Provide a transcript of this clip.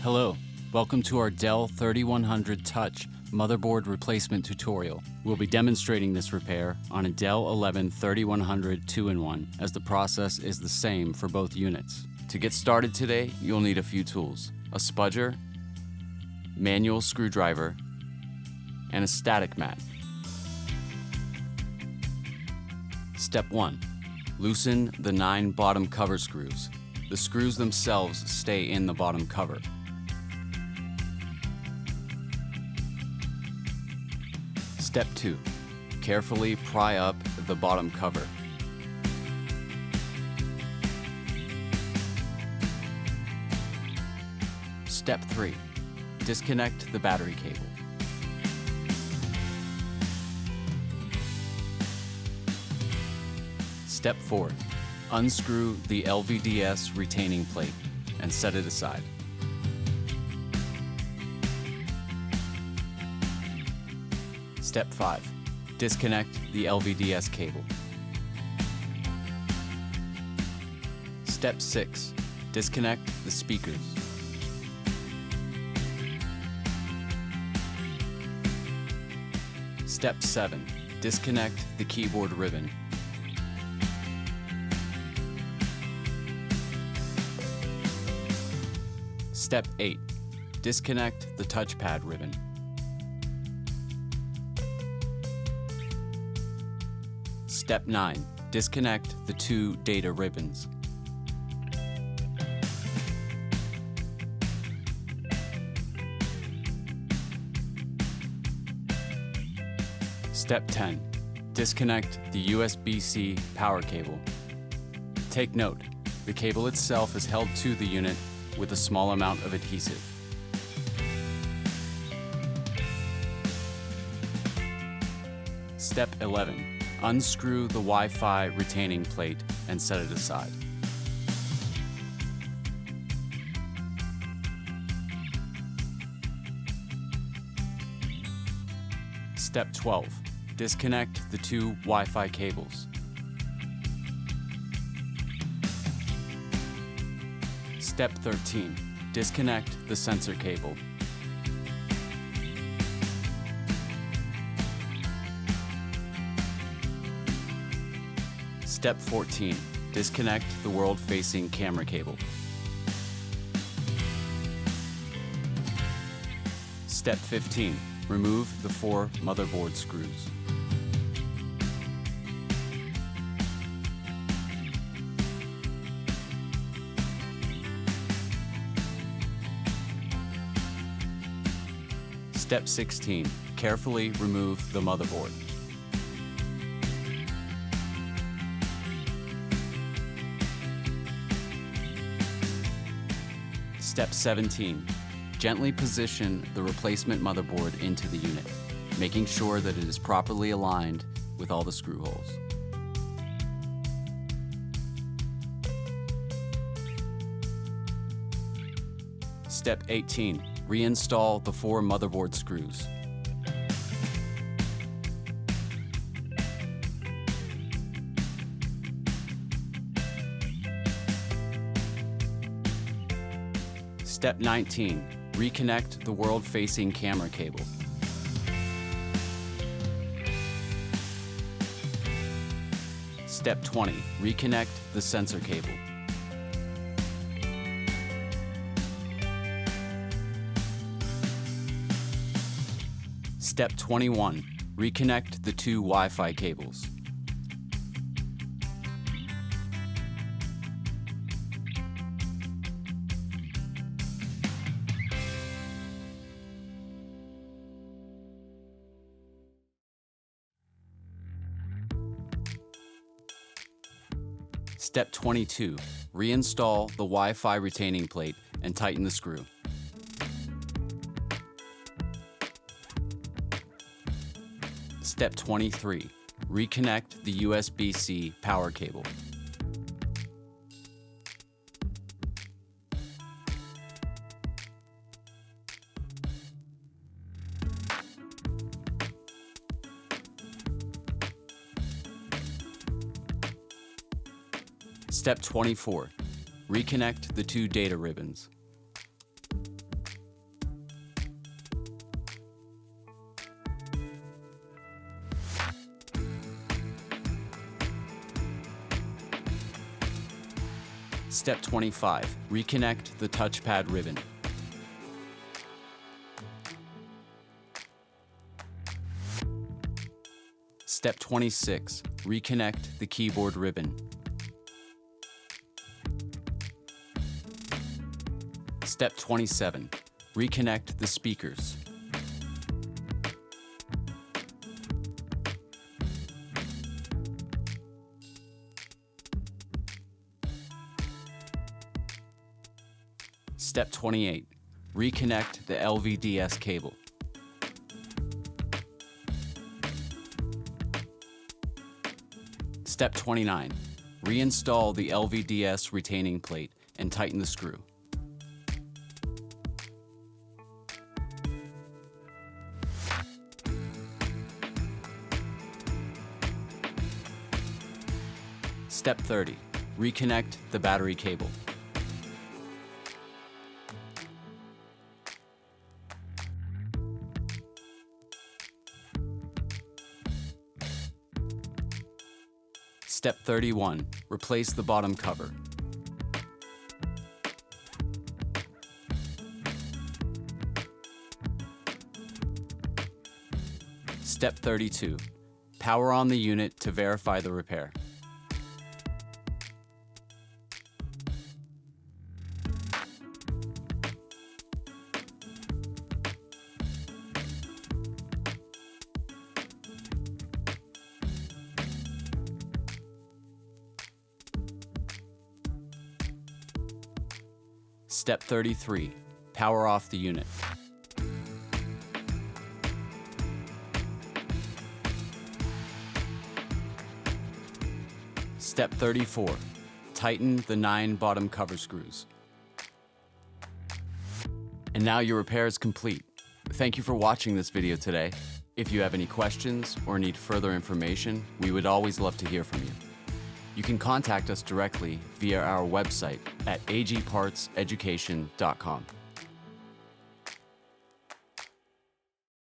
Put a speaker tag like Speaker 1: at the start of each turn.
Speaker 1: Hello, welcome to our Dell 3100 Touch motherboard replacement tutorial. We'll be demonstrating this repair on a Dell 11 3100 2-in-1 as the process is the same for both units. To get started today, you'll need a few tools: a spudger, manual screwdriver, and a static mat. Step 1. Loosen the 9 bottom cover screws. The screws themselves stay in the bottom cover. Step 2. Carefully pry up the bottom cover. Step 3. Disconnect the battery cable. Step 4. Unscrew the LVDS retaining plate and set it aside. Step 5. Disconnect the LVDS cable. Step 6. Disconnect the speakers. Step 7. Disconnect the keyboard ribbon. Step 8. Disconnect the touchpad ribbon. Step 9. Disconnect the 2 data ribbons. Step 10. Disconnect the USBC power cable. Take note, the cable itself is held to the unit with a small amount of adhesive. Step 11. Unscrew the Wi-Fi retaining plate and set it aside. Step 12. Disconnect the 2 Wi-Fi cables. Step 13. Disconnect the sensor cable. Step 14. Disconnect the world-facing camera cable. Step 15. Remove the 4 motherboard screws. Step 16. Carefully remove the motherboard. Step 17. Gently position the replacement motherboard into the unit, making sure that it is properly aligned with all the screw holes. Step 18. Reinstall the 4 motherboard screws. Step 19. Reconnect the world-facing camera cable. Step 20. Reconnect the sensor cable. Step 21. Reconnect the 2 Wi-Fi cables. Step 22. Reinstall the Wi-Fi retaining plate and tighten the screw. Step 23. Reconnect the USBC power cable. Step 24. Reconnect the 2 data ribbons. Step 25, reconnect the touchpad ribbon. Step 26, reconnect the keyboard ribbon. Step 27, reconnect the speakers. Step 28, reconnect the LVDS cable. Step 29, reinstall the LVDS retaining plate and tighten the screw. Step 30, reconnect the battery cable. Step 31, replace the bottom cover. Step 32, power on the unit to verify the repair. Step 33, power off the unit. Step 34, tighten the 9 bottom cover screws. And now your repair is complete. Thank you for watching this video today. If you have any questions or need further information, we would always love to hear from you. You can contact us directly via our website at agpartseducation.com.